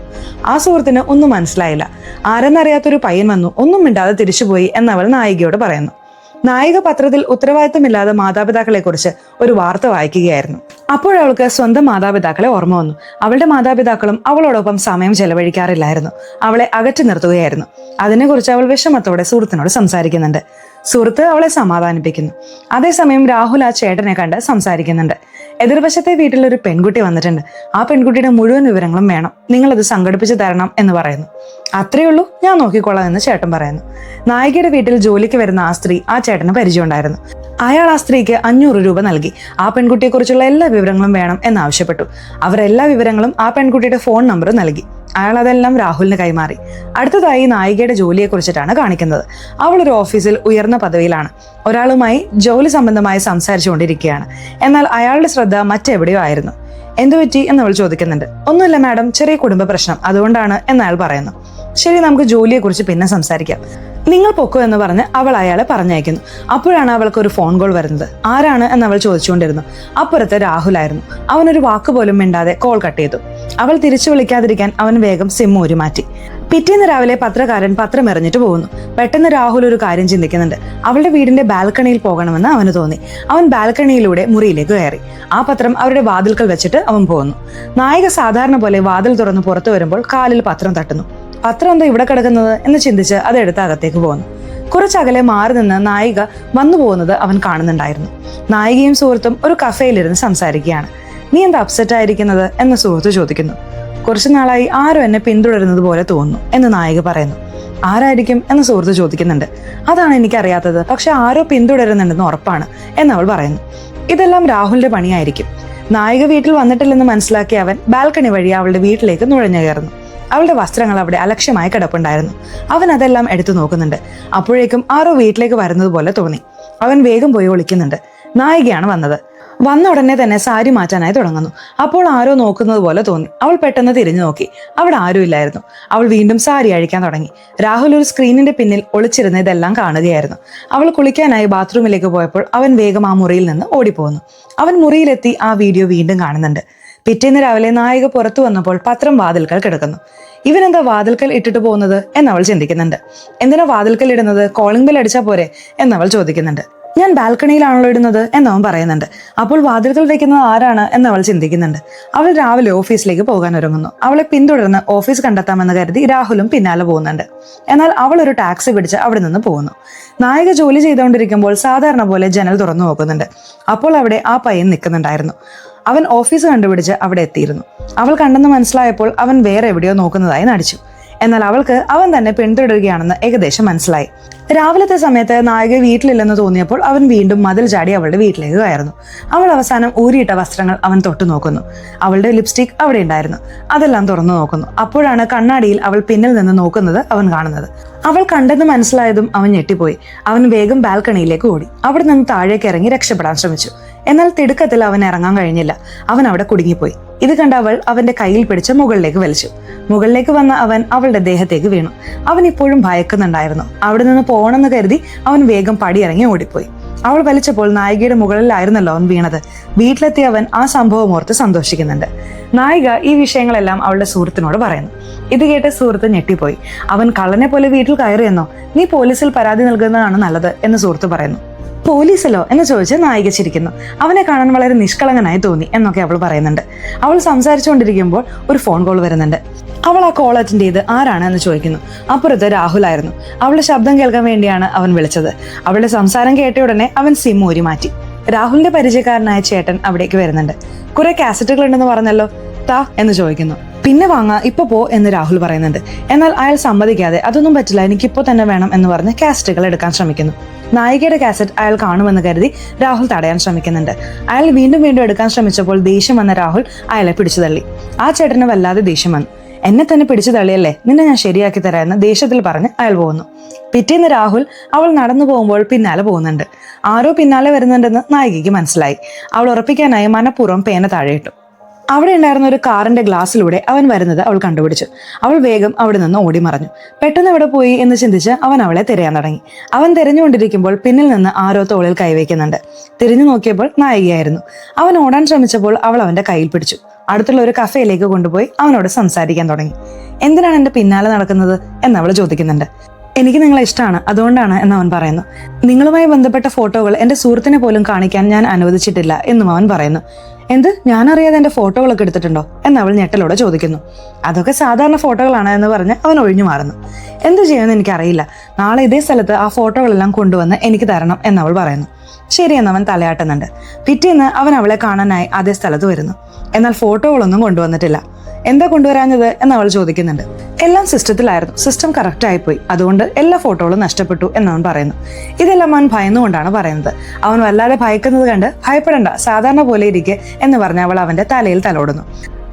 ആ സുഹൃത്തിന് ഒന്നും മനസ്സിലായില്ല. ആരെന്നറിയാത്തൊരു പയ്യൻ വന്നു, ഒന്നും മിണ്ടാതെ തിരിച്ചുപോയി എന്നവൾ നായികയോട് പറയുന്നു. നായിക പത്രത്തിൽ ഉത്തരവാദിത്തമില്ലാതെ മാതാപിതാക്കളെ കുറിച്ച് ഒരു വാർത്ത വായിക്കുകയായിരുന്നു. അപ്പോഴവൾക്ക് സ്വന്തം മാതാപിതാക്കളെ ഓർമ്മ വന്നു. അവളുടെ മാതാപിതാക്കളും അവളോടൊപ്പം സമയം ചെലവഴിക്കാറില്ലായിരുന്നു, അവളെ അകറ്റി നിർത്തുകയായിരുന്നു. അതിനെക്കുറിച്ച് അവൾ വിഷമത്തോടെ സുഹൃത്തിനോട് സംസാരിക്കുന്നുണ്ട്. സുഹൃത്ത് അവളെ സമാധാനിപ്പിക്കുന്നു. അതേസമയം രാഹുൽ ആ ചേട്ടനെ കണ്ട് സംസാരിക്കുന്നുണ്ട്. എതിർവശത്തെ വീട്ടിൽ ഒരു പെൺകുട്ടി വന്നിട്ടുണ്ട്, ആ പെൺകുട്ടിയുടെ മുഴുവൻ വിവരങ്ങളും വേണം, നിങ്ങളത് സംഘടിപ്പിച്ച് തരണം എന്ന് പറയുന്നു. അത്രയേ ഉള്ളൂ, ഞാൻ നോക്കിക്കൊള്ളാം എന്ന് ചേട്ടൻ പറയുന്നു. നായികയുടെ വീട്ടിൽ ജോലിക്ക് വരുന്ന ആ സ്ത്രീ ആ ചേട്ടന് പരിചയമുണ്ടായിരുന്നു. അയാൾ ആ സ്ത്രീക്ക് 500 രൂപ നൽകി ആ പെൺകുട്ടിയെക്കുറിച്ചുള്ള എല്ലാ വിവരങ്ങളും വേണം എന്നാവശ്യപ്പെട്ടു. അവരെല്ലാ വിവരങ്ങളും ആ പെൺകുട്ടിയുടെ ഫോൺ നമ്പർ നൽകി. അയാൾ അതെല്ലാം രാഹുലിന് കൈമാറി. അടുത്തതായി നായികയുടെ ജോലിയെക്കുറിച്ചിട്ടാണ് കാണിക്കുന്നത്. അവൾ ഒരു ഓഫീസിൽ ഉയർന്ന പദവിയിലാണ്. ഒരാളുമായി ജോലി സംബന്ധമായി സംസാരിച്ചുകൊണ്ടിരിക്കുകയാണ്. എന്നാൽ അയാളുടെ ശ്രദ്ധ മറ്റെവിടെയോ ആയിരുന്നു. എന്തു പറ്റി എന്നവൾ ചോദിക്കുന്നുണ്ട്. ഒന്നുമില്ല മാഡം, ചെറിയ കുടുംബ പ്രശ്നം, അതുകൊണ്ടാണ് എന്നയാൾ പറയുന്നു. ശരി, നമുക്ക് ജോലിയെക്കുറിച്ച് പിന്നെ സംസാരിക്കാം, നിങ്ങൾ പൊക്കോ എന്ന് പറഞ്ഞ് അവൾ അയാളെ പറഞ്ഞയക്കുന്നു. അപ്പോഴാണ് അവൾക്ക് ഒരു ഫോൺ കോൾ വരുന്നത്. ആരാണ് എന്നവൾ ചോദിച്ചുകൊണ്ടിരുന്നു. അപ്പുറത്ത് രാഹുലായിരുന്നു. അവനൊരു വാക്കുപോലും മിണ്ടാതെ കോൾ കട്ട് ചെയ്തു. അവൾ തിരിച്ചു വിളിക്കാതിരിക്കാൻ അവൻ വേഗം സിം ഊരി മാറ്റി. പിറ്റേന്ന് രാവിലെ പത്രക്കാരൻ പത്രം എറിഞ്ഞിട്ട് പോകുന്നു. പെട്ടെന്ന് രാഹുൽ ഒരു കാര്യം ചിന്തിക്കുന്നുണ്ട്. അവളുടെ വീടിന്റെ ബാൽക്കണിയിൽ പോകണമെന്ന് അവന് തോന്നി. അവൻ ബാൽക്കണിയിലൂടെ മുറിയിലേക്ക് കയറി. ആ പത്രം അവരുടെ വാതിൽക്കൽ വെച്ചിട്ട് അവൻ പോകുന്നു. നായിക സാധാരണ പോലെ വാതിൽ തുറന്ന് പുറത്തു വരുമ്പോൾ കാലിൽ പത്രം തട്ടുന്നു. പത്രം എന്താ ഇവിടെ കിടക്കുന്നത് എന്ന് ചിന്തിച്ച് അതെടുത്ത് അകത്തേക്ക് പോകുന്നു. കുറച്ചകലെ മാറി നിന്ന് നായിക വന്നു പോകുന്നത് അവൻ കാണുന്നുണ്ടായിരുന്നു. നായികയും സുഹൃത്തും ഒരു കഫേയിലിരുന്ന് സംസാരിക്കുകയാണ്. നീ എന്താ അപ്സെറ്റ് ആയിരിക്കുന്നത് എന്ന് സുഹൃത്ത് ചോദിക്കുന്നു. കുറച്ചു നാളായി ആരോ എന്നെ പിന്തുടരുന്നത് പോലെ തോന്നുന്നു എന്ന് നായിക പറയുന്നു. ആരായിരിക്കും എന്ന് സുഹൃത്ത് ചോദിക്കുന്നുണ്ട്. അതാണ് എനിക്കറിയാത്തത്, പക്ഷെ ആരോ പിന്തുടരുന്നുണ്ടെന്ന് ഉറപ്പാണ് എന്നവൾ പറയുന്നു. ഇതെല്ലാം രാഹുലിന്റെ പണിയായിരിക്കും. നായിക വീട്ടിൽ വന്നിട്ടില്ലെന്ന് മനസ്സിലാക്കിയ അവൻ ബാൽക്കണി വഴി അവളുടെ വീട്ടിലേക്ക് നുഴഞ്ഞു കയറുന്നു. അവളുടെ വസ്ത്രങ്ങൾ അവിടെ അലക്ഷ്യമായി കിടപ്പുണ്ടായിരുന്നു. അവൻ അതെല്ലാം എടുത്തു നോക്കുന്നുണ്ട്. അപ്പോഴേക്കും ആരോ വീട്ടിലേക്ക് വരുന്നത് പോലെ തോന്നി. അവൻ വേഗം പോയി ഒളിക്കുന്നുണ്ട്. നായികയാണ് വന്നത്. വന്ന ഉടനെ തന്നെ സാരി മാറ്റാനായി തുടങ്ങുന്നു. അപ്പോൾ ആരോ നോക്കുന്നത് പോലെ തോന്നി. അവൾ പെട്ടെന്ന് തിരിഞ്ഞു നോക്കി. അവിടെ ആരും ഇല്ലായിരുന്നു. അവൾ വീണ്ടും സാരി അഴിക്കാൻ തുടങ്ങി. രാഹുൽ ഒരു സ്ക്രീനിന്റെ പിന്നിൽ ഒളിച്ചിരുന്ന് ഇതെല്ലാം കാണുകയായിരുന്നു. അവൾ കുളിക്കാനായി ബാത്റൂമിലേക്ക് പോയപ്പോൾ അവൻ വേഗം ആ മുറിയിൽ നിന്ന് ഓടിപ്പോകുന്നു. അവൻ മുറിയിലെത്തി ആ വീഡിയോ വീണ്ടും കാണുന്നുണ്ട്. പിറ്റേന്ന് രാവിലെ നായിക പുറത്തു വന്നപ്പോൾ പത്രം വാതിൽക്കൽ കിടക്കുന്നു. ഇവനെന്താ വാതിൽക്കൽ ഇട്ടിട്ട് പോകുന്നത് എന്നവൾ ചിന്തിക്കുന്നുണ്ട്. എന്തിനാ വാതിൽക്കൽ ഇടുന്നത്, കോളിംഗ് ബെൽ അടിച്ചാൽ പോരെ എന്നവൾ ചോദിക്കുന്നുണ്ട്. ഞാൻ ബാൽക്കണിയിലാണല്ലോ ഇടുന്നത് എന്നവൻ പറയുന്നുണ്ട്. അപ്പോൾ വാതിൽക്കൽ വെക്കുന്നത് ആരാണ് എന്നവൾ ചിന്തിക്കുന്നുണ്ട്. അവൾ രാവിലെ ഓഫീസിലേക്ക് പോകാൻ ഒരുങ്ങുന്നു. അവളെ പിന്തുടർന്ന് ഓഫീസ് കണ്ടെത്താമെന്ന് കരുതി രാഹുലും പിന്നാലെ പോകുന്നുണ്ട്. എന്നാൽ അവൾ ഒരു ടാക്സി പിടിച്ച് അവിടെ നിന്ന് പോകുന്നു. നായിക ജോലി ചെയ്തുകൊണ്ടിരിക്കുമ്പോൾ സാധാരണ പോലെ ജനൽ തുറന്നു നോക്കുന്നുണ്ട്. അപ്പോൾ അവിടെ ആ പയ്യൻ നിൽക്കുന്നുണ്ടായിരുന്നു. അവൻ ഓഫീസ് കണ്ടുപിടിച്ച് അവിടെ എത്തിയിരുന്നു. അവൾ കണ്ടെന്ന് മനസ്സിലായപ്പോൾ അവൻ വേറെ എവിടെയോ നോക്കുന്നതായി നടിച്ചു. എന്നാൽ അവൾക്ക് അവൻ തന്നെ പിന്തുടരുകയാണെന്ന് ഏകദേശം മനസ്സിലായി. രാവിലത്തെ സമയത്ത് നായിക വീട്ടിലില്ലെന്ന് തോന്നിയപ്പോൾ അവൻ വീണ്ടും മതിൽ ചാടി അവളുടെ വീട്ടിലേക്ക് കയറുന്നു. അവൾ അവസാനം ഊരിയിട്ട വസ്ത്രങ്ങൾ അവൻ തൊട്ടു നോക്കുന്നു. അവളുടെ ലിപ്സ്റ്റിക് അവിടെ ഉണ്ടായിരുന്നു. അതെല്ലാം തുറന്നു നോക്കുന്നു. അപ്പോഴാണ് കണ്ണാടിയിൽ അവൾ പിന്നിൽ നിന്ന് നോക്കുന്നത് അവൻ കാണുന്നത്. അവൾ കണ്ടെന്ന് മനസ്സിലായതും അവൻ ഞെട്ടിപ്പോയി. അവൻ വേഗം ബാൽക്കണിയിലേക്ക് ഓടി. അവിടെ നിന്ന് താഴേക്ക് ഇറങ്ങി രക്ഷപ്പെടാൻ ശ്രമിച്ചു. എന്നാൽ തിടുക്കത്തിൽ അവൻ ഇറങ്ങാൻ കഴിഞ്ഞില്ല. അവൻ അവിടെ കുടുങ്ങിപ്പോയി. ഇത് കണ്ട അവൾ അവന്റെ കയ്യിൽ പിടിച്ച് മുകളിലേക്ക് വലിച്ചു. മുകളിലേക്ക് വന്ന അവൻ അവളുടെ ദേഹത്തേക്ക് വീണു. അവൻ ഇപ്പോഴും ഭയക്കുന്നുണ്ടായിരുന്നു. അവിടെ നിന്ന് പോകണമെന്ന് കരുതി അവൻ വേഗം പടിയിറങ്ങി ഓടിപ്പോയി. അവൾ വലിച്ചപ്പോൾ നായികയുടെ മുകളിലായിരുന്നല്ലോ അവൻ വീണത്. വീട്ടിലെത്തിയ അവൻ ആ സംഭവം ഓർത്ത് സന്തോഷിക്കുന്നുണ്ട്. നായിക ഈ വിഷയങ്ങളെല്ലാം അവളുടെ സുഹൃത്തിനോട് പറയുന്നു. ഇത് കേട്ട് സുഹൃത്ത് ഞെട്ടിപ്പോയി. അവൻ കള്ളനെ പോലെ വീട്ടിൽ കയറിയെന്നോ? നീ പോലീസിൽ പരാതി നൽകുന്നതാണ് നല്ലത് എന്ന് സുഹൃത്ത് പറയുന്നു. പോലീസിലോ എന്ന് ചോദിച്ച് നായിക ചിരിക്കുന്നു. അവനെ കാണാൻ വളരെ നിഷ്കളങ്കനായി തോന്നി എന്നൊക്കെ അവൾ പറയുന്നുണ്ട്. അവൾ സംസാരിച്ചുകൊണ്ടിരിക്കുമ്പോൾ ഒരു ഫോൺ കോൾ വരുന്നുണ്ട്. അവൾ ആ കോൾ അറ്റൻഡ് ചെയ്ത് ആരാണ് എന്ന് ചോദിക്കുന്നു. അപ്പുറത്ത് രാഹുലായിരുന്നു. അവളുടെ ശബ്ദം കേൾക്കാൻ വേണ്ടിയാണ് അവൻ വിളിച്ചത്. അവളുടെ സംസാരം കേട്ട ഉടനെ അവൻ സിം ഊരി മാറ്റി. രാഹുലിന്റെ പരിചയക്കാരനായ ചേട്ടൻ അവിടേക്ക് വരുന്നുണ്ട്. കുറെ കാസറ്റുകൾ ഉണ്ടെന്ന് പറഞ്ഞല്ലോ, താ എന്ന് ചോദിക്കുന്നു. പിന്നെ വാങ്ങാ, ഇപ്പൊ പോ എന്ന് രാഹുൽ പറയുന്നുണ്ട്. എന്നാൽ അയാൾ സമ്മതിക്കാതെ അതൊന്നും പറ്റില്ല, എനിക്കിപ്പോ തന്നെ വേണം എന്ന് പറഞ്ഞ് കാസറ്റുകൾ എടുക്കാൻ ശ്രമിക്കുന്നു. നായികയുടെ കാസറ്റ് അയാൾ കാണുമെന്ന് കരുതി രാഹുൽ തടയാൻ ശ്രമിക്കുന്നുണ്ട്. അയാൾ വീണ്ടും വീണ്ടും എടുക്കാൻ ശ്രമിച്ചപ്പോൾ ദേഷ്യം വന്ന രാഹുൽ അയാളെ പിടിച്ചു തള്ളി. ആ ചേട്ടന് വല്ലാതെ ദേഷ്യം വന്നു. എന്നെ തന്നെ പിടിച്ചു തള്ളിയല്ലേ, നിന്നെ ഞാൻ ശരിയാക്കി തരാമെന്ന് ദേഷ്യത്തിൽ പറഞ്ഞ് അയാൾ പോകുന്നു. പിറ്റേന്ന് രാഹുൽ അവൾ നടന്നു പോകുമ്പോൾ പിന്നാലെ പോകുന്നുണ്ട്. ആരോ പിന്നാലെ വരുന്നുണ്ടെന്ന് നായികയ്ക്ക് മനസ്സിലായി. അവൾ ഉറപ്പിക്കാനായി മനഃപൂർവ്വം പേന താഴെയിട്ടു. അവിടെ ഉണ്ടായിരുന്ന ഒരു കാറിന്റെ ഗ്ലാസ്സിലൂടെ അവൻ വരുന്നത് അവൾ കണ്ടുപിടിച്ചു. അവൾ വേഗം അവിടെ നിന്ന് ഓടി മറഞ്ഞു. പെട്ടെന്ന് എവിടെ പോയി എന്ന് ചിന്തിച്ച് അവൻ അവളെ തിരയാൻ തുടങ്ങി. അവൻ തിരഞ്ഞുകൊണ്ടിരിക്കുമ്പോൾ പിന്നിൽ നിന്ന് ആരോ തോളിൽ കൈവയ്ക്കുന്നുണ്ട്. തിരിഞ്ഞു നോക്കിയപ്പോൾ നായികയായിരുന്നു. അവൻ ഓടാൻ ശ്രമിച്ചപ്പോൾ അവൾ അവന്റെ കയ്യിൽ പിടിച്ചു. അടുത്തുള്ള ഒരു കഫേയിലേക്ക് കൊണ്ടുപോയി അവനോട് സംസാരിക്കാൻ തുടങ്ങി. എന്തിനാണ് എന്റെ പിന്നാലെ നടക്കുന്നത് എന്ന് അവൾ ചോദിക്കുന്നുണ്ട്. എനിക്ക് നിങ്ങളെ ഇഷ്ടമാണ്, അതുകൊണ്ടാണ് എന്ന് അവൻ പറയുന്നു. നിങ്ങളുമായി ബന്ധപ്പെട്ട ഫോട്ടോകൾ എന്റെ സുഹൃത്തിനെ പോലും കാണിക്കാൻ ഞാൻ അനുവദിച്ചിട്ടില്ല എന്നും അവൻ പറയുന്നു. എന്ത്, ഞാനറിയാതെ എന്റെ ഫോട്ടോകളൊക്കെ എടുത്തിട്ടുണ്ടോ എന്ന് അവൾ ഞെട്ടലോടെ ചോദിക്കുന്നു. അതൊക്കെ സാധാരണ ഫോട്ടോകളാണ് എന്ന് പറഞ്ഞ് അവൻ ഒഴിഞ്ഞു മാറുന്നു. എന്ത് ചെയ്യുമെന്ന് എനിക്കറിയില്ല, നാളെ ഇതേ സ്ഥലത്ത് ആ ഫോട്ടോകളെല്ലാം കൊണ്ടുവന്ന് എനിക്ക് തരണം എന്നവൾ പറയുന്നു. ശരിയെന്ന് അവൻ തലയാട്ടുന്നുണ്ട്. പിറ്റേന്ന് അവൻ അവളെ കാണാനായി അതേ സ്ഥലത്ത് വരുന്നു. എന്നാൽ ഫോട്ടോകളൊന്നും കൊണ്ടുവന്നിട്ടില്ല. എന്താ കൊണ്ടുവരാഞ്ഞത് എന്ന് അവൾ ചോദിക്കുന്നുണ്ട്. എല്ലാം സിസ്റ്റത്തിലായിരുന്നു, സിസ്റ്റം കറക്റ്റ് ആയിപ്പോയി, അതുകൊണ്ട് എല്ലാ ഫോട്ടോകളും നഷ്ടപ്പെട്ടു എന്നവൻ പറയുന്നു. ഇതെല്ലാം അവൻ ഭയന്നുകൊണ്ടാണ് പറയുന്നത്. അവൻ വല്ലാതെ ഭയക്കുന്നത് കണ്ട് ഭയപ്പെടേണ്ട, സാധാരണ പോലെ ഇരിക്കെ എന്ന് പറഞ്ഞ് അവൾ അവന്റെ തലയിൽ തലോടുന്നു.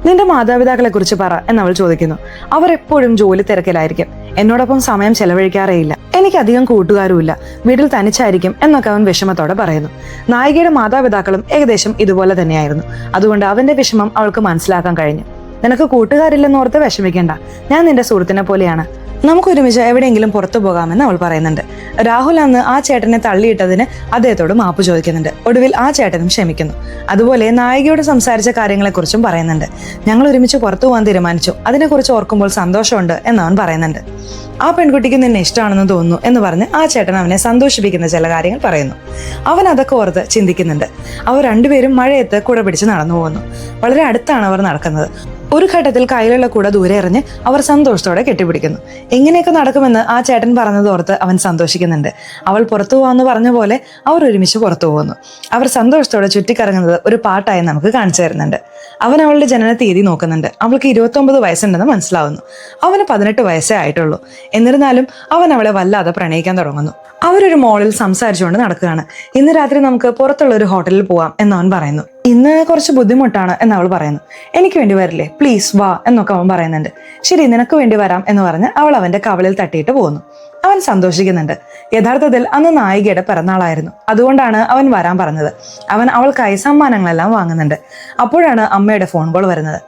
നിന്റെ മാതാപിതാക്കളെ കുറിച്ച് പറ എന്നവൾ ചോദിക്കുന്നു. അവർ എപ്പോഴും ജോലി തിരക്കിലായിരിക്കും, എന്നോടൊപ്പം സമയം ചെലവഴിക്കാറേയില്ല, എനിക്കധികം കൂട്ടുകാരുമില്ല, വീട്ടിൽ തനിച്ചായിരിക്കും എന്നൊക്കെ അവൻ വിഷമത്തോടെ പറയുന്നു. നായികയുടെ മാതാപിതാക്കളും ഏകദേശം ഇതുപോലെ തന്നെയായിരുന്നു. അതുകൊണ്ട് അവന്റെ വിഷമം അവൾക്ക് മനസ്സിലാക്കാൻ കഴിഞ്ഞു. നിനക്ക് കൂട്ടുകാരില്ലെന്നോർത്ത് വിഷമിക്കേണ്ട, ഞാൻ നിന്റെ സുഹൃത്തിനെ പോലെയാണ്, നമുക്കൊരുമിച്ച് എവിടെയെങ്കിലും പുറത്തു പോകാമെന്ന് അവൾ പറയുന്നുണ്ട്. രാഹുൽ അന്ന് ആ ചേട്ടനെ തള്ളിയിട്ടതിന് അദ്ദേഹത്തോട് മാപ്പ് ചോദിക്കുന്നുണ്ട്. ഒടുവിൽ ആ ചേട്ടനും ക്ഷമിക്കുന്നു. അതുപോലെ നായികയോട് സംസാരിച്ച കാര്യങ്ങളെക്കുറിച്ചും പറയുന്നുണ്ട്. ഞങ്ങൾ ഒരുമിച്ച് പുറത്തു പോകാൻ തീരുമാനിച്ചു, അതിനെക്കുറിച്ച് ഓർക്കുമ്പോൾ സന്തോഷമുണ്ട് എന്നവൻ പറയുന്നുണ്ട്. ആ പെൺകുട്ടിക്ക് നിന്നെ ഇഷ്ടമാണെന്ന് തോന്നുന്നു എന്ന് പറഞ്ഞ് ആ ചേട്ടൻ അവനെ സന്തോഷിപ്പിക്കുന്ന ചില കാര്യങ്ങൾ പറയുന്നു. അവൻ അതൊക്കെ ഓർത്ത് ചിന്തിക്കുന്നുണ്ട്. അവർ രണ്ടുപേരും മഴയത്ത് കുട പിടിച്ച് നടന്നു പോകുന്നു. വളരെ അടുത്താണ് അവർ നടക്കുന്നത്. ഒരു ഘട്ടത്തിൽ കയ്യിലുള്ള കൂടെ ദൂരെ എറിഞ്ഞ് അവർ സന്തോഷത്തോടെ കെട്ടിപ്പിടിക്കുന്നു. എങ്ങനെയൊക്കെ നടക്കുമെന്ന് ആ ചേട്ടൻ പറഞ്ഞതോർത്ത് അവൻ സന്തോഷിക്കുന്നുണ്ട്. അവൾ പുറത്തു പോകാമെന്ന് പറഞ്ഞ പോലെ അവർ ഒരുമിച്ച് പുറത്തു പോകുന്നു. അവർ സന്തോഷത്തോടെ ചുറ്റിക്കറങ്ങുന്നത് ഒരു പാട്ടായി നമുക്ക് കാണിച്ചു തരുന്നുണ്ട്. അവൻ അവളുടെ ജനന തീയതി നോക്കുന്നുണ്ട്. അവൾക്ക് 29 വയസ്സുണ്ടെന്ന് മനസ്സിലാവുന്നു. അവന് 18 വയസ്സേ ആയിട്ടുള്ളൂ. എന്നിരുന്നാലും അവൻ അവളെ വല്ലാതെ പ്രണയിക്കാൻ തുടങ്ങുന്നു. അവരൊരു മോളിൽ സംസാരിച്ചുകൊണ്ട് നടക്കുകയാണ്. ഇന്ന് രാത്രി നമുക്ക് പുറത്തുള്ള ഒരു ഹോട്ടലിൽ പോവാം എന്നവൻ പറയുന്നു. ഇന്ന് കുറച്ച് ബുദ്ധിമുട്ടാണ് എന്നവൾ പറയുന്നു. എനിക്ക് വേണ്ടി വരില്ലേ, പ്ലീസ് വാ എന്നൊക്കെ അവൻ പറയുന്നുണ്ട്. ശരി, നിനക്ക് വേണ്ടി വരാം എന്ന് പറഞ്ഞ് അവൾ അവന്റെ കവളിൽ തട്ടിയിട്ട് പോകുന്നു. അവൻ സന്തോഷിക്കുന്നുണ്ട്. യഥാർത്ഥത്തിൽ അന്ന് നായികയുടെ പിറന്നാളായിരുന്നു, അതുകൊണ്ടാണ് അവൻ വരാൻ പറഞ്ഞത്. അവൻ അവൾക്കായി സമ്മാനങ്ങളെല്ലാം വാങ്ങുന്നുണ്ട്. അപ്പോഴാണ് അമ്മയുടെ ഫോൺ കോൾ വരുന്നത്.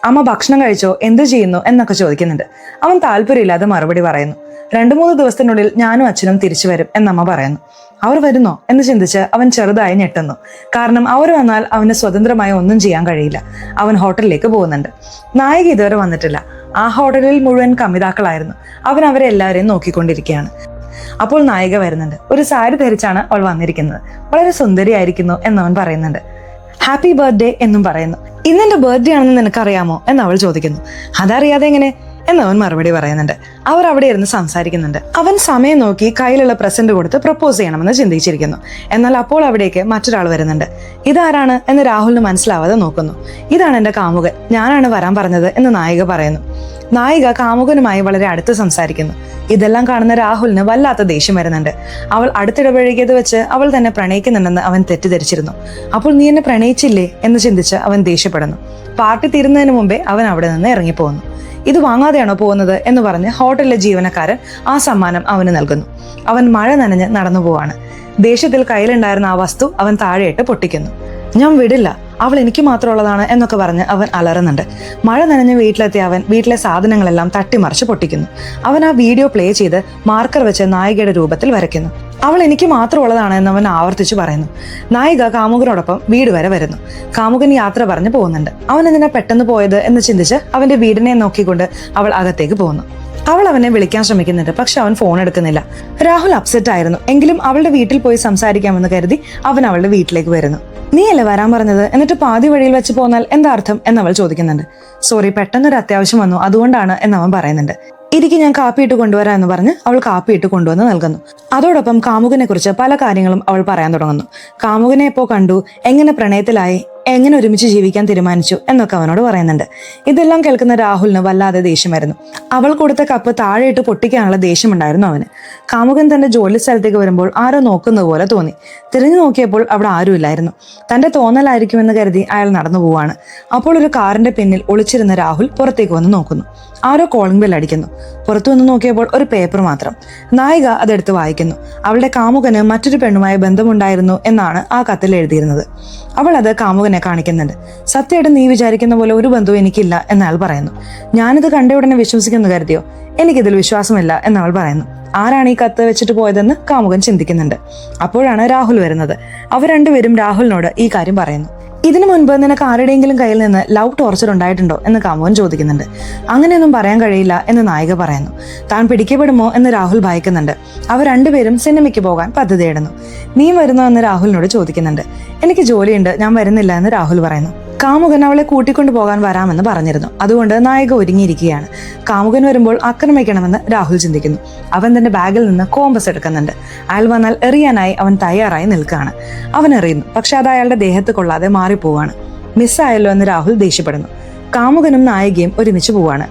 അമ്മ ഭക്ഷണം കഴിച്ചോ, എന്ത് ചെയ്യുന്നു എന്നൊക്കെ ചോദിക്കുന്നുണ്ട്. അവൻ താല്പര്യമില്ലാതെ മറുപടി പറയുന്നു. 2-3 ദിവസത്തിനുള്ളിൽ ഞാനും അച്ഛനും തിരിച്ചു വരും എന്നമ്മ പറയുന്നു. അവർ വരുന്നോ എന്ന് ചിന്തിച്ച് അവൻ ചെറുതായി ഞെട്ടുന്നു. കാരണം അവർ വന്നാൽ അവന് സ്വതന്ത്രമായി ഒന്നും ചെയ്യാൻ കഴിയില്ല. അവൻ ഹോട്ടലിലേക്ക് പോകുന്നുണ്ട്. നായിക ഇതുവരെ വന്നിട്ടില്ല. ആ ഹോട്ടലിൽ മുഴുവൻ കമിതാക്കളായിരുന്നു. അവൻ അവരെ എല്ലാവരെയും നോക്കിക്കൊണ്ടിരിക്കുകയാണ്. അപ്പോൾ നായിക വരുന്നുണ്ട്. ഒരു സാരി ധരിച്ചാണ് അവൾ വന്നിരിക്കുന്നത്. വളരെ സുന്ദരിയായിരിക്കുന്നു എന്നവൻ പറയുന്നുണ്ട്. ഹാപ്പി ബർത്ത്ഡേ എന്നും പറയുന്നു. ഇന്നെന്റെ ബർത്ത്ഡേ ആണെന്ന് നിനക്കറിയാമോ എന്ന് അവൾ ചോദിക്കുന്നു. അതറിയാതെ എങ്ങനെ എന്നവൻ മറുപടി പറയുന്നുണ്ട്. അവർ അവിടെ ഇരുന്ന് സംസാരിക്കുന്നുണ്ട്. അവൻ സമയം നോക്കി കയ്യിലുള്ള പ്രസന്റ് കൊടുത്ത് പ്രപ്പോസ് ചെയ്യണമെന്ന് ചിന്തിച്ചിരിക്കുന്നു. എന്നാൽ അപ്പോൾ അവിടേക്ക് മറ്റൊരാൾ വരുന്നുണ്ട്. ഇതാരാണ് എന്ന് രാഹുലിന് മനസ്സിലാവാതെ നോക്കുന്നു. ഇതാണ് എന്റെ കാമുകൻ, ഞാനാണ് വരാൻ പറഞ്ഞത് എന്ന് നായിക പറയുന്നു. നായിക കാമുകനുമായി വളരെ അടുത്ത് സംസാരിക്കുന്നു. ഇതെല്ലാം കാണുന്ന രാഹുലിന് വല്ലാത്ത ദേഷ്യം വരുന്നുണ്ട്. അവൾ അടുത്തിടപഴകിയത് വെച്ച് അവൾ തന്നെ പ്രണയിക്കുന്നുണ്ടെന്ന് അവൻ തെറ്റിദ്ധരിച്ചിരുന്നു. അപ്പോൾ നീ എന്നെ പ്രണയിച്ചില്ലേ എന്ന് ചിന്തിച്ച് അവൻ ദേഷ്യപ്പെടുന്നു. പാർട്ടി തീരുന്നതിന് മുമ്പേ അവൻ അവിടെ നിന്ന് ഇറങ്ങിപ്പോകുന്നു. ഇത് വാങ്ങാതെയാണോ പോകുന്നത് എന്ന് പറഞ്ഞ് ഹോട്ടലിലെ ജീവനക്കാരൻ ആ സമ്മാനം അവന് നൽകുന്നു. അവൻ മഴ നനഞ്ഞ് നടന്നു പോവാണ്. ദേഷ്യത്തിൽ കയ്യിലുണ്ടായിരുന്ന ആ വസ്തു അവൻ താഴെയിട്ട് പൊട്ടിക്കുന്നു. ഞാൻ വിടില്ല, അവൾ എനിക്ക് മാത്രമുള്ളതാണ് എന്നൊക്കെ പറഞ്ഞ് അവൻ അലറുന്നുണ്ട്. മഴ നനഞ്ഞ് വീട്ടിലെത്തിയ അവൻ വീട്ടിലെ സാധനങ്ങളെല്ലാം തട്ടിമറിച്ച് പൊട്ടിക്കുന്നു. അവൻ ആ വീഡിയോ പ്ലേ ചെയ്ത് മാർക്കർ വെച്ച് നായികയുടെ രൂപത്തിൽ വരയ്ക്കുന്നു. അവൾ എനിക്ക് മാത്രമുള്ളതാണ് എന്ന് അവൻ ആവർത്തിച്ചു പറയുന്നു. നായിക കാമുകനോടൊപ്പം വീട് വരെ വരുന്നു. കാമുകൻ യാത്ര പറഞ്ഞ് പോകുന്നുണ്ട്. അവൻ എന്തിനാ പെട്ടെന്ന് പോയത് എന്ന് ചിന്തിച്ച് അവന്റെ വീടിനെ നോക്കിക്കൊണ്ട് അവൾ അകത്തേക്ക് പോകുന്നു. അവൾ അവനെ വിളിക്കാൻ ശ്രമിക്കുന്നുണ്ട്, പക്ഷെ അവൻ ഫോൺ എടുക്കുന്നില്ല. രാഹുൽ അപ്സെറ്റ് ആയിരുന്നു. എങ്കിലും അവളുടെ വീട്ടിൽ പോയി സംസാരിക്കാമെന്ന് കരുതി അവൻ അവളുടെ വീട്ടിലേക്ക് വരുന്നു. നീയല്ലേ വരാൻ പറഞ്ഞത്, എന്നിട്ട് പാതി വഴിയിൽ വെച്ച് പോന്നാൽ എന്താ അർത്ഥം എന്നവൾ ചോദിക്കുന്നുണ്ട്. സോറി, പെട്ടെന്നൊരു അത്യാവശ്യം വന്നു, അതുകൊണ്ടാണ് എന്നവൻ പറയുന്നുണ്ട്. ഇരിക്കും, ഞാൻ കാപ്പിയിട്ട് കൊണ്ടുവരാം എന്ന് പറഞ്ഞ് അവൾ കാപ്പിയിട്ട് കൊണ്ടുവന്ന് നൽകുന്നു. അതോടൊപ്പം കാമുകനെ കുറിച്ച് പല കാര്യങ്ങളും അവൾ പറയാൻ തുടങ്ങുന്നു. കാമുകനെ എപ്പോ കണ്ടു, എങ്ങനെ പ്രണയത്തിലായി, എങ്ങനെ ഒരുമിച്ച് ജീവിക്കാൻ തീരുമാനിച്ചു എന്നൊക്കെ അവനോട് പറയുന്നുണ്ട്. ഇതെല്ലാം കേൾക്കുന്ന രാഹുലിന് വല്ലാതെ ദേഷ്യമായിരുന്നു. അവൾ കൊടുത്ത കപ്പ് താഴെയിട്ട് പൊട്ടിക്കാനുള്ള ദേഷ്യമുണ്ടായിരുന്നു അവന്. കാമുകൻ തന്റെ ജോലി സ്ഥലത്തേക്ക് വരുമ്പോൾ ആരോ നോക്കുന്നത് പോലെ തോന്നി. തിരിഞ്ഞു നോക്കിയപ്പോൾ അവിടെ ആരുമില്ലായിരുന്നു. തന്റെ തോന്നലായിരിക്കുമെന്ന് കരുതി അയാൾ നടന്നു പോവാണ്. അപ്പോൾ ഒരു കാറിന്റെ പിന്നിൽ ഒളിച്ചിരുന്ന രാഹുൽ പുറത്തേക്ക് വന്ന് നോക്കുന്നു. ആരോ കോളിംഗ് ബെൽ അടിക്കുന്നു. പുറത്തു വന്ന് നോക്കിയപ്പോൾ ഒരു പേപ്പർ മാത്രം. നായിക അതെടുത്ത് വായിക്കുന്നു. അവളുടെ കാമുകന് മറ്റൊരു പെണ്ണുമായി ബന്ധമുണ്ടായിരുന്നു എന്നാണ് ആ കത്തിൽ എഴുതിയിരുന്നത്. അവൾ അത് കാമുകനെ കാണിക്കുന്നുണ്ട്. സത്യമായിട്ട് നീ വിചാരിക്കുന്ന പോലെ ഒരു ബന്ധവും എനിക്കില്ല എന്നയാൾ പറയുന്നു. ഞാനിത് കണ്ട ഉടനെ വിശ്വസിക്കുന്നു കരുതിയോ? എനിക്കിതിൽ വിശ്വാസമില്ല എന്നവൾ പറയുന്നു. ആരാണ് ഈ കത്ത് വെച്ചിട്ട് പോയതെന്ന് കാമുകൻ ചിന്തിക്കുന്നുണ്ട്. അപ്പോഴാണ് രാഹുൽ വരുന്നത്. അവർ രണ്ടുപേരും രാഹുലിനോട് ഈ കാര്യം പറയുന്നു. ഇതിനു മുൻപ് നിനക്ക് ആരുടെയെങ്കിലും കയ്യിൽ നിന്ന് ലവ് ടോർച്ചർ ഉണ്ടായിട്ടുണ്ടോ എന്ന് കാമുകൻ ചോദിക്കുന്നുണ്ട്. അങ്ങനെയൊന്നും പറയാൻ കഴിയില്ല എന്ന് നായിക പറയുന്നു. താൻ പിടിക്കപ്പെടുമോ എന്ന് രാഹുൽ ഭയക്കുന്നുണ്ട്. അവർ രണ്ടുപേരും സിനിമയ്ക്ക് പോകാൻ പദ്ധതിയിടുന്നു. നീ വരുന്നോ എന്ന് രാഹുലിനോട് ചോദിക്കുന്നുണ്ട്. എനിക്ക് ജോലിയുണ്ട്, ഞാൻ വരുന്നില്ല എന്ന് രാഹുൽ പറയുന്നു. കാമുകൻ അവളെ കൂട്ടിക്കൊണ്ടു പോകാൻ വരാമെന്ന് പറഞ്ഞിരുന്നു. അതുകൊണ്ട് നായിക ഒരുങ്ങിയിരിക്കുകയാണ്. കാമുകൻ വരുമ്പോൾ ആക്രമിക്കണമെന്ന് രാഹുൽ ചിന്തിക്കുന്നു. അവൻ തന്റെ ബാഗിൽ നിന്ന് കോമ്പസ് എടുക്കുന്നുണ്ട്. അയാൾ വന്നാൽ എറിയാനായി അവൻ തയ്യാറായി നിൽക്കുകയാണ്. അവൻ എറിയുന്നു, പക്ഷെ അത് അയാളുടെ ദേഹത്ത് കൊള്ളാതെ മാറിപ്പോവാണ്. മിസ്സായല്ലോ എന്ന് രാഹുൽ ദേഷ്യപ്പെടുന്നു. കാമുകനും നായികയും ഒരുമിച്ച് പോവാണ്.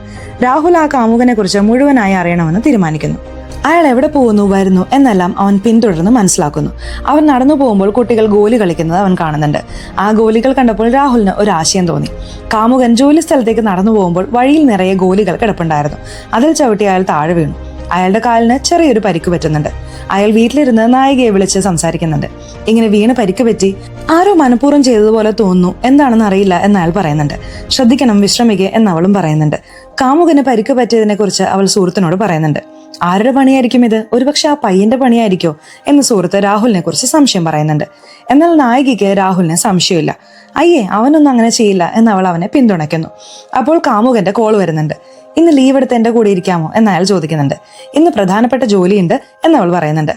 രാഹുൽ ആ കാമുകനെ കുറിച്ച് മുഴുവനായി അറിയണമെന്ന് തീരുമാനിക്കുന്നു. അയാൾ എവിടെ പോകുന്നു, വരുന്നു എന്നെല്ലാം അവൻ പിന്തുടർന്ന് മനസ്സിലാക്കുന്നു. അവൻ നടന്നു പോകുമ്പോൾ കുട്ടികൾ ഗോലി കളിക്കുന്നത് അവൻ കാണുന്നുണ്ട്. ആ ഗോലികൾ കണ്ടപ്പോൾ രാഹുലിന് ഒരു ആശയം തോന്നി. കാമുകൻ ജോലി സ്ഥലത്തേക്ക് നടന്നു പോകുമ്പോൾ വഴിയിൽ നിറയെ ഗോലികൾ കിടപ്പുണ്ടായിരുന്നു. അതിൽ ചവിട്ടി അയാൾ താഴെ വീണു. അയാളുടെ കാലിന് ചെറിയൊരു പരിക്ക് പറ്റുന്നുണ്ട്. അയാൾ വീട്ടിലിരുന്ന് നായികയെ വിളിച്ച് സംസാരിക്കുന്നുണ്ട്. ഇങ്ങനെ വീണ് പരിക്ക് പറ്റി, ആരോ മനഃപൂർവ്വം ചെയ്തതുപോലെ തോന്നുന്നു, എന്താണെന്ന് അറിയില്ല എന്ന് അയാൾ പറയുന്നുണ്ട്. ശ്രദ്ധിക്കണം, വിശ്രമിക്കുക എന്നവളും പറയുന്നുണ്ട്. കാമുകന് പരിക്ക് പറ്റിയതിനെ കുറിച്ച് അവൾ സുഹൃത്തിനോട് പറയുന്നുണ്ട്. ആരുടെ പണിയായിരിക്കും ഇത്? ഒരുപക്ഷെ ആ പയ്യന്റെ പണിയായിരിക്കോ എന്ന് സുഹൃത്ത് രാഹുലിനെ കുറിച്ച് സംശയം പറയുന്നുണ്ട്. എന്നാൽ നായികയ്ക്ക് രാഹുലിന് സംശയമില്ല. അയ്യേ, അവനൊന്നും അങ്ങനെ ചെയ്യില്ല എന്നവൾ അവനെ പിന്തുണയ്ക്കുന്നു. അപ്പോൾ കാമുകന്റെ കോൾ വരുന്നുണ്ട്. ഇന്ന് ലീവ് എടുത്ത് എന്റെ കൂടെ ഇരിക്കാമോ എന്ന് അയാൾ ചോദിക്കുന്നുണ്ട്. ഇന്ന് പ്രധാനപ്പെട്ട ജോലിയുണ്ട് എന്നവൾ പറയുന്നുണ്ട്.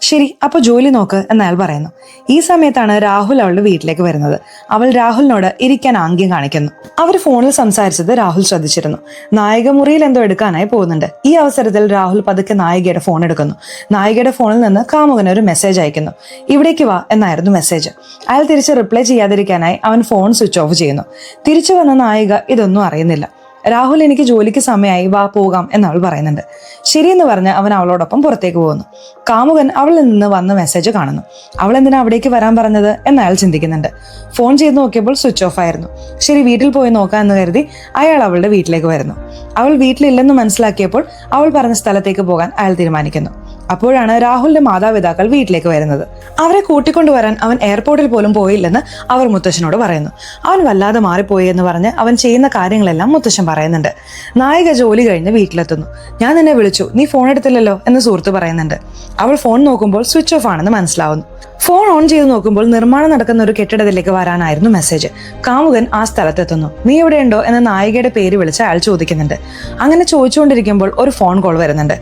ശരി, അപ്പൊ ജോലി നോക്ക് എന്നയാൾ പറയുന്നു. ഈ സമയത്താണ് രാഹുൽ അവളുടെ വീട്ടിലേക്ക് വരുന്നത്. അവൾ രാഹുലിനോട് ഇരിക്കാൻ ആംഗ്യം കാണിക്കുന്നു. അവർ ഫോണിൽ സംസാരിച്ചത് രാഹുൽ ശ്രദ്ധിച്ചിരുന്നു. നായിക മുറിയിൽ എന്തോ എടുക്കാനായി പോകുന്നുണ്ട്. ഈ അവസരത്തിൽ രാഹുൽ പതുക്കെ നായികയുടെ ഫോൺ എടുക്കുന്നു. നായികയുടെ ഫോണിൽ നിന്ന് കാമുകന് ഒരു മെസ്സേജ് അയക്കുന്നു. ഇവിടേക്ക് വാ എന്നായിരുന്നു മെസ്സേജ്. അയാൾ തിരിച്ച് റിപ്ലൈ ചെയ്യാതിരിക്കാനായി അവൻ ഫോൺ സ്വിച്ച് ഓഫ് ചെയ്യുന്നു. തിരിച്ചു വന്ന നായിക ഇതൊന്നും അറിയുന്നില്ല. രാഹുൽ, എനിക്ക് ജോലിക്ക് സമയമായി, വാ പോകാം എന്നവൾ പറയുന്നുണ്ട്. ശരിയെന്ന് പറഞ്ഞ് അവൻ അവളോടൊപ്പം പുറത്തേക്ക് പോകുന്നു. കാമുകൻ അവളിൽ നിന്ന് വന്ന മെസ്സേജ് കാണുന്നു. അവൾ എന്തിനാ അവിടേക്ക് വരാൻ പറഞ്ഞത് എന്ന് അയാൾ ചിന്തിക്കുന്നുണ്ട്. ഫോൺ ചെയ്ത് നോക്കിയപ്പോൾ സ്വിച്ച് ഓഫ് ആയിരുന്നു. ശരി, വീട്ടിൽ പോയി നോക്കാം എന്ന് കരുതി അയാൾ അവളുടെ വീട്ടിലേക്ക് വരുന്നു. അവൾ വീട്ടിലില്ലെന്ന് മനസ്സിലാക്കിയപ്പോൾ അവൾ പറഞ്ഞ സ്ഥലത്തേക്ക് പോകാൻ അയാൾ തീരുമാനിക്കുന്നു. അപ്പോഴാണ് രാഹുലിന്റെ മാതാപിതാക്കൾ വീട്ടിലേക്ക് വരുന്നത്. അവരെ കൂട്ടിക്കൊണ്ടുവരാൻ അവൻ എയർപോർട്ടിൽ പോലും പോയില്ലെന്ന് അവർ മുത്തശ്ശനോട് പറയുന്നു. അവൻ വല്ലാതെ മാറിപ്പോയി എന്ന് പറഞ്ഞ് അവൻ ചെയ്യുന്ന കാര്യങ്ങളെല്ലാം മുത്തശ്ശൻ പറയുന്നുണ്ട്. നായിക ജോലി കഴിഞ്ഞ് വീട്ടിലെത്തുന്നു. ഞാൻ നിന്നെ വിളിച്ചു, നീ ഫോൺ എടുത്തില്ലല്ലോ എന്ന് സുഹൃത്ത് പറയുന്നുണ്ട്. അവൾ ഫോൺ നോക്കുമ്പോൾ സ്വിച്ച് ഓഫ് ആണെന്ന് മനസ്സിലാവുന്നു. ഫോൺ ഓൺ ചെയ്ത് നോക്കുമ്പോൾ നിർമ്മാണം നടക്കുന്ന ഒരു കെട്ടിടത്തിലേക്ക് വരാനായിരുന്നു മെസ്സേജ്. കാമുകൻ ആ സ്ഥലത്തെത്തുന്നു. നീ എവിടെയുണ്ടോ എന്ന് നായികയുടെ പേര് വിളിച്ച് അയാൾ ചോദിക്കുന്നുണ്ട്. അങ്ങനെ ചോദിച്ചുകൊണ്ടിരിക്കുമ്പോൾ ഒരു ഫോൺ കോൾ വരുന്നുണ്ട്.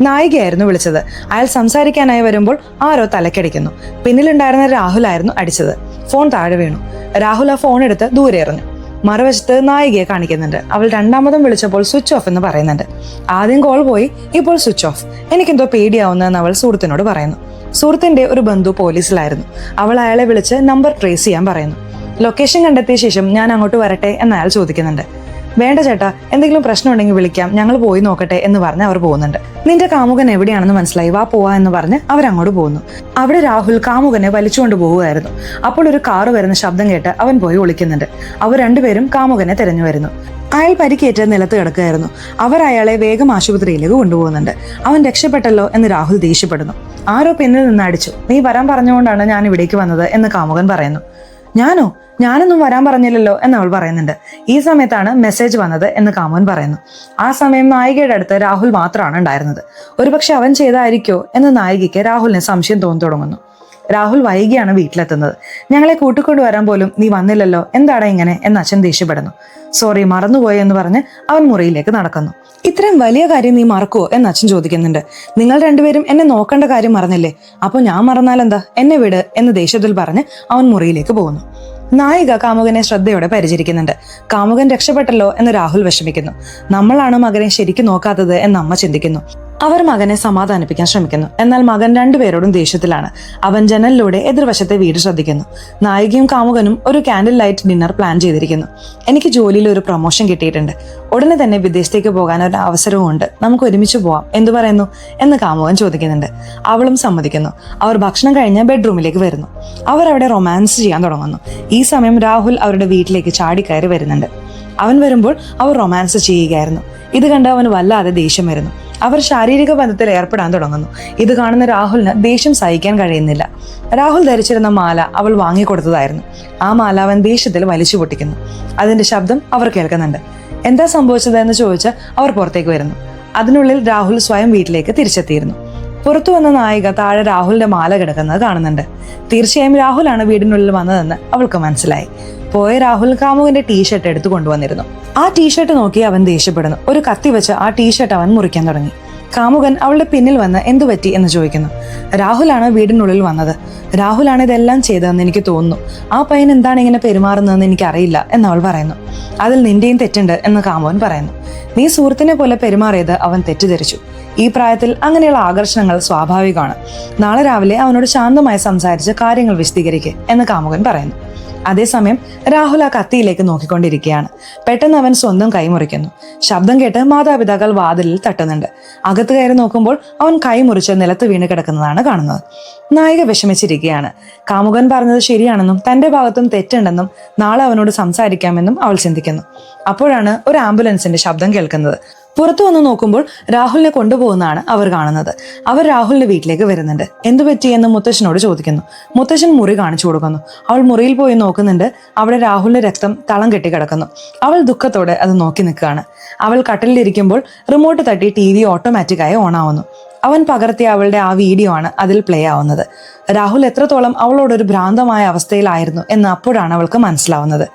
നായികയായിരുന്നു വിളിച്ചത്. അയാൾ സംസാരിക്കാനായി വരുമ്പോൾ ആരോ തലക്കടിക്കുന്നു. പിന്നിലുണ്ടായിരുന്ന രാഹുലായിരുന്നു അടിച്ചത്. ഫോൺ താഴെ വീണു. രാഹുൽ ആ ഫോൺ എടുത്ത് ദൂരെ എറിഞ്ഞു. മറുവശത്ത് നായികയെ കാണിക്കുന്നുണ്ട്. അവൾ രണ്ടാമതും വിളിച്ചപ്പോൾ സ്വിച്ച് ഓഫ് എന്ന് പറയുന്നുണ്ട്. ആദ്യം കോൾ പോയി, ഇപ്പോൾ സ്വിച്ച് ഓഫ്. എനിക്കെന്തോ പേടിയാവുന്നതെന്ന് അവൾ സുഹൃത്തിനോട് പറയുന്നു. സുഹൃത്തിന്റെ ഒരു ബന്ധു പോലീസിലായിരുന്നു. അവൾ അയാളെ വിളിച്ച് നമ്പർ ട്രേസ് ചെയ്യാൻ പറയുന്നു. ലൊക്കേഷൻ കണ്ടെത്തിയ ശേഷം ഞാൻ അങ്ങോട്ട് വരട്ടെ എന്ന് അയാൾ ചോദിക്കുന്നുണ്ട്. വേണ്ട ചേട്ടാ, എന്തെങ്കിലും പ്രശ്നം ഉണ്ടെങ്കിൽ വിളിക്കാം, ഞങ്ങൾ പോയി നോക്കട്ടെ എന്ന് പറഞ്ഞ് അവർ പോകുന്നുണ്ട്. നിന്റെ കാമുകൻ എവിടെയാണെന്ന് മനസ്സിലായി, വാ പോവാ എന്ന് പറഞ്ഞ് അവരങ്ങോട്ട് പോകുന്നു. അവിടെ രാഹുൽ കാമുകനെ വലിച്ചുകൊണ്ട് പോവുകയായിരുന്നു. അപ്പോൾ ഒരു കാറ് വരുന്ന ശബ്ദം കേട്ട് അവൻ പോയി ഒളിക്കുന്നുണ്ട്. അവർ രണ്ടുപേരും കാമുകനെ തെരഞ്ഞു വരുന്നു. അയാൾ പരിക്കേറ്റ് നിലത്ത് കിടക്കുകയായിരുന്നു. അവർ അയാളെ വേഗം ആശുപത്രിയിലേക്ക് കൊണ്ടുപോകുന്നുണ്ട്. അവൻ രക്ഷപ്പെട്ടല്ലോ എന്ന് രാഹുൽ ദേഷ്യപ്പെടുന്നു. ആരോ പിന്നിൽ നിന്ന് അടിച്ചു. നീ വരാൻ പറഞ്ഞുകൊണ്ടാണ് ഞാൻ ഇവിടേക്ക് വന്നത് എന്ന് കാമുകൻ പറയുന്നു. ഞാനോ? ഞാനൊന്നും വരാൻ പറഞ്ഞില്ലല്ലോ എന്ന് അവൾ പറയുന്നുണ്ട്. ഈ സമയത്താണ് മെസ്സേജ് വന്നത് എന്ന് കാമുകൻ പറയുന്നു. ആ സമയം നായികയുടെ അടുത്ത് രാഹുൽ മാത്രമാണ് ഉണ്ടായിരുന്നത്. ഒരുപക്ഷെ അവൻ ചെയ്തായിരിക്കോ എന്ന് നായികയ്ക്ക് രാഹുലിന് സംശയം തോന്നി തുടങ്ങുന്നു. രാഹുൽ വൈകിയാണ് വീട്ടിലെത്തുന്നത്. ഞങ്ങളെ കൂട്ടിക്കൊണ്ടുവരാൻ പോലും നീ വന്നില്ലല്ലോ, എന്താണ് ഇങ്ങനെ എന്ന് അച്ഛൻ ദേഷ്യപ്പെടുന്നു. സോറി, മറന്നുപോയി എന്ന് പറഞ്ഞ് അവൻ മുറിയിലേക്ക് നടക്കുന്നു. ഇത്രയും വലിയ കാര്യം നീ മറക്കുവോ എന്ന് അച്ഛൻ ചോദിക്കുന്നുണ്ട്. നിങ്ങൾ രണ്ടുപേരും എന്നെ നോക്കേണ്ട കാര്യം മറന്നില്ലേ, അപ്പൊ ഞാൻ മറന്നാലെന്താ, എന്നെ വിട് എന്ന് ദേഷ്യത്തിൽ പറഞ്ഞ് അവൻ മുറിയിലേക്ക് പോകുന്നു. നായിക കാമുകനെ ശ്രദ്ധയോടെ പരിചരിക്കുന്നുണ്ട്. കാമുകൻ രക്ഷപ്പെട്ടല്ലോ എന്ന് രാഹുൽ വിഷമിക്കുന്നു. നമ്മളാണ് മകനെ ശരിക്കും നോക്കാത്തത് എന്ന് അമ്മ ചിന്തിക്കുന്നു. അവർ മകനെ സമാധാനിപ്പിക്കാൻ ശ്രമിക്കുന്നു. എന്നാൽ മകൻ രണ്ടുപേരോടും ദേഷ്യത്തിലാണ്. അവൻ ജനലിലൂടെ എതിർവശത്തെ വീട് ശ്രദ്ധിക്കുന്നു. നായികയും കാമുകനും ഒരു കാൻഡിൽ ലൈറ്റ് ഡിന്നർ പ്ലാൻ ചെയ്തിരിക്കുന്നു. എനിക്ക് ജോലിയിൽ ഒരു പ്രൊമോഷൻ കിട്ടിയിട്ടുണ്ട്, ഉടനെ തന്നെ വിദേശത്തേക്ക് പോകാൻ ഒരു അവസരവും ഉണ്ട്, നമുക്ക് ഒരുമിച്ച് പോവാം, എന്തു പറയുന്നു എന്ന് കാമുകൻ ചോദിക്കുന്നുണ്ട്. അവളും സമ്മതിക്കുന്നു. അവർ ഭക്ഷണം കഴിഞ്ഞ് ബെഡ്റൂമിലേക്ക് വരുന്നു. അവർ അവിടെ റൊമാൻസ് ചെയ്യാൻ തുടങ്ങുന്നു. ഈ സമയം രാഹുൽ അവരുടെ വീട്ടിലേക്ക് ചാടിക്കയറി വരുന്നുണ്ട്. അവൻ വരുമ്പോൾ അവർ റൊമാൻസ് ചെയ്യുകയായിരുന്നു. ഇത് കണ്ട് അവന് വല്ലാതെ ദേഷ്യം വരുന്നു. അവർ ശാരീരിക ബന്ധത്തിൽ ഏർപ്പെടാൻ തുടങ്ങുന്നു. ഇത് കാണുന്ന രാഹുലിന് ദേഷ്യം സഹിക്കാൻ കഴിയുന്നില്ല. രാഹുൽ ധരിച്ചിരുന്ന മാല അവൾ വാങ്ങിക്കൊടുത്തതായിരുന്നു. ആ മാല അവൻ ദേഷ്യത്തിൽ വലിച്ചു പൊട്ടിക്കുന്നു. അതിന്റെ ശബ്ദം അവർ കേൾക്കുന്നുണ്ട്. എന്താ സംഭവിച്ചത് എന്ന് ചോദിച്ച് അവർ പുറത്തേക്ക് വരുന്നു. അതിനുള്ളിൽ രാഹുൽ സ്വയം വീട്ടിലേക്ക് തിരിച്ചെത്തിയിരുന്നു. പുറത്തു വന്ന നായിക താഴെ രാഹുലിന്റെ മാല കിടക്കുന്നത് കാണുന്നുണ്ട്. തീർച്ചയായും രാഹുലാണ് വീടിനുള്ളിൽ വന്നതെന്ന് അവൾക്ക് മനസ്സിലായി. പോയ രാഹുൽ കാമുകന്റെ ടീഷർട്ട് എടുത്തു കൊണ്ടുവന്നിരുന്നു. ആ ടീഷർട്ട് നോക്കി അവൻ ദേഷ്യപ്പെടുന്നു. ഒരു കത്തി വെച്ച് ആ ടീഷർട്ട് അവൻ മുറിക്കാൻ തുടങ്ങി. കാമുകൻ അവളുടെ പിന്നിൽ വന്ന് എന്തു പറ്റി എന്ന് ചോദിക്കുന്നു. രാഹുലാണ് വീടിനുള്ളിൽ വന്നത്, രാഹുലാണ് ഇതെല്ലാം ചെയ്തതെന്ന് എനിക്ക് തോന്നുന്നു. ആ പയ്യൻ എന്താണ് ഇങ്ങനെ പെരുമാറുന്നതെന്ന് എനിക്കറിയില്ല എന്ന് അവൾ പറയുന്നു. അതിൽ നിന്റെയും തെറ്റുണ്ട് എന്ന് കാമുകൻ പറയുന്നു. നീ സുഹൃത്തിനെ പോലെ പെരുമാറിയത് അവൻ തെറ്റിദ്ധരിച്ചു. ഈ പ്രായത്തിൽ അങ്ങനെയുള്ള ആകർഷണങ്ങൾ സ്വാഭാവികമാണ്. നാളെ രാവിലെ അവനോട് ശാന്തമായി സംസാരിച്ച് കാര്യങ്ങൾ വിശദീകരിക്കുക എന്ന് കാമുകൻ പറയുന്നു. അതേസമയം രാഹുൽ ആ കത്തിയിലേക്ക് നോക്കിക്കൊണ്ടിരിക്കുകയാണ്. പെട്ടെന്ന് അവൻ സ്വന്തം കൈ മുറിക്കുന്നു. ശബ്ദം കേട്ട് മാതാപിതാക്കൾ വാതിലിൽ തട്ടുന്നുണ്ട്. അകത്ത് കയറി നോക്കുമ്പോൾ അവൻ കൈ മുറിച്ച് നിലത്ത് വീണ് കിടക്കുന്നതാണ് കാണുന്നത്. നായിക വിഷമിച്ചിരിക്കുകയാണ്. കാമുകൻ പറഞ്ഞത് ശരിയാണെന്നും തന്റെ ഭാഗത്തും തെറ്റുണ്ടെന്നും നാളെ അവനോട് സംസാരിക്കാമെന്നും അവൾ ചിന്തിക്കുന്നു. അപ്പോഴാണ് ഒരു ആംബുലൻസിന്റെ ശബ്ദം കേൾക്കുന്നത്. പുറത്തു വന്ന് നോക്കുമ്പോൾ രാഹുലിനെ കൊണ്ടുപോകുന്നതാണ് അവർ കാണുന്നത്. അവർ രാഹുലിന്റെ വീട്ടിലേക്ക് വരുന്നുണ്ട്. എന്തു പറ്റിയെന്ന് മുത്തശ്ശനോട് ചോദിക്കുന്നു. മുത്തശ്ശൻ മുറി കാണിച്ചു കൊടുക്കുന്നു. അവൾ മുറിയിൽ പോയി നോക്കുന്നുണ്ട്. അവിടെ രാഹുലിന്റെ രക്തം തളം കെട്ടി കിടക്കുന്നു. അവൾ ദുഃഖത്തോടെ അത് നോക്കി നിൽക്കുകയാണ്. അവൾ കട്ടിലിരിക്കുമ്പോൾ റിമോട്ട് തട്ടി TV ഓട്ടോമാറ്റിക്കായി ഓണാവുന്നു. അവൻ പകർത്തിയ അവളുടെ ആ വീഡിയോ ആണ് അതിൽ പ്ലേ ആവുന്നത്. രാഹുൽ എത്രത്തോളം അവളോടൊരു ഭ്രാന്തമായ അവസ്ഥയിലായിരുന്നു എന്ന് അപ്പോഴാണ് അവൾക്ക് മനസ്സിലാവുന്നത്.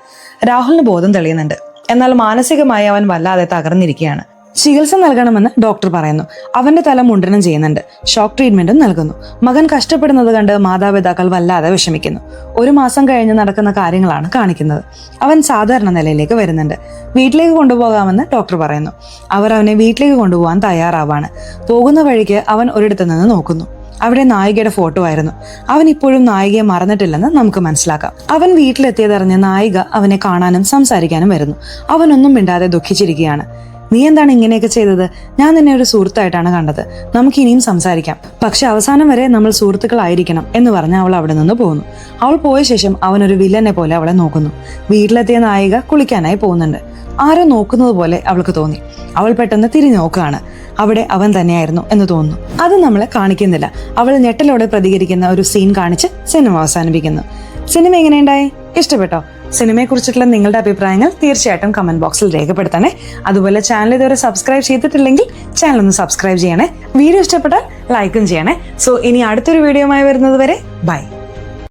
രാഹുലിന് ബോധം തെളിയുന്നുണ്ട്. എന്നാൽ മാനസികമായി അവൻ വല്ലാതെ തകർന്നിരിക്കുകയാണ്. ചികിത്സ നൽകണമെന്ന് ഡോക്ടർ പറയുന്നു. അവന്റെ തല മുണ്ടനം ചെയ്യുന്നുണ്ട്. ഷോക്ക് ട്രീറ്റ്മെന്റും നൽകുന്നു. മകൻ കഷ്ടപ്പെടുന്നത് കണ്ട് മാതാപിതാക്കൾ വല്ലാതെ വിഷമിക്കുന്നു. 1 മാസം കഴിഞ്ഞ് നടക്കുന്ന കാര്യങ്ങളാണ് കാണിക്കുന്നത്. അവൻ സാധാരണ നിലയിലേക്ക് വരുന്നുണ്ട്. വീട്ടിലേക്ക് കൊണ്ടുപോകാമെന്ന് ഡോക്ടർ പറയുന്നു. അവർ അവനെ വീട്ടിലേക്ക് കൊണ്ടുപോകാൻ തയ്യാറാവാണ്. പോകുന്ന വഴിക്ക് അവൻ ഒരിടത്തു നിന്ന് നോക്കുന്നു. അവിടെ നായികയുടെ ഫോട്ടോ ആയിരുന്നു. അവൻ ഇപ്പോഴും നായികയെ മറന്നിട്ടില്ലെന്ന് നമുക്ക് മനസ്സിലാക്കാം. അവൻ വീട്ടിലെത്തിയതറിഞ്ഞ് നായിക അവനെ കാണാനും സംസാരിക്കാനും വരുന്നു. അവനൊന്നും മിണ്ടാതെ ദുഃഖിച്ചിരിക്കുകയാണ്. നീ എന്താണ് ഇങ്ങനെയൊക്കെ ചെയ്തത്? ഞാൻ നിന്നെ ഒരു സുഹൃത്തായിട്ടാണ് കണ്ടത്, നമുക്ക് ഇനിയും സംസാരിക്കാം, പക്ഷെ അവസാനം വരെ നമ്മൾ സുഹൃത്തുക്കളായിരിക്കണം എന്ന് പറഞ്ഞ് അവൾ അവിടെ നിന്ന് പോകുന്നു. അവൾ പോയ ശേഷം അവൻ ഒരു വില്ലനെ പോലെ അവളെ നോക്കുന്നു. വീട്ടിലെത്തിയ നായിക കുളിക്കാനായി പോകുന്നുണ്ട്. ആരോ നോക്കുന്നത് പോലെ അവൾക്ക് തോന്നി. അവൾ പെട്ടെന്ന് തിരിഞ്ഞു നോക്കുകയാണ്. അവിടെ അവൻ തന്നെയായിരുന്നു എന്ന് തോന്നുന്നു. അത് നമ്മളെ കാണിക്കുന്നില്ല. അവൾ ഞെട്ടലോടെ പ്രതികരിക്കുന്ന ഒരു സീൻ കാണിച്ച് സിനിമ അവസാനിപ്പിക്കുന്നു. സിനിമ എങ്ങനെയുണ്ടായി? ഇഷ്ടപ്പെട്ടോ? സിനിമയെക്കുറിച്ചിട്ടുള്ള നിങ്ങളുടെ അഭിപ്രായങ്ങൾ തീർച്ചയായിട്ടും കമന്റ് ബോക്സിൽ രേഖപ്പെടുത്തണേ. അതുപോലെ ചാനൽ ഇതുവരെ സബ്സ്ക്രൈബ് ചെയ്തിട്ടില്ലെങ്കിൽ ചാനൽ ഒന്ന് സബ്സ്ക്രൈബ് ചെയ്യണേ. വീഡിയോ ഇഷ്ടപ്പെട്ടാൽ ലൈക്കും ചെയ്യണേ. സോ ഇനി അടുത്തൊരു വീഡിയോയുമായി വരുന്നത് വരെ ബൈ.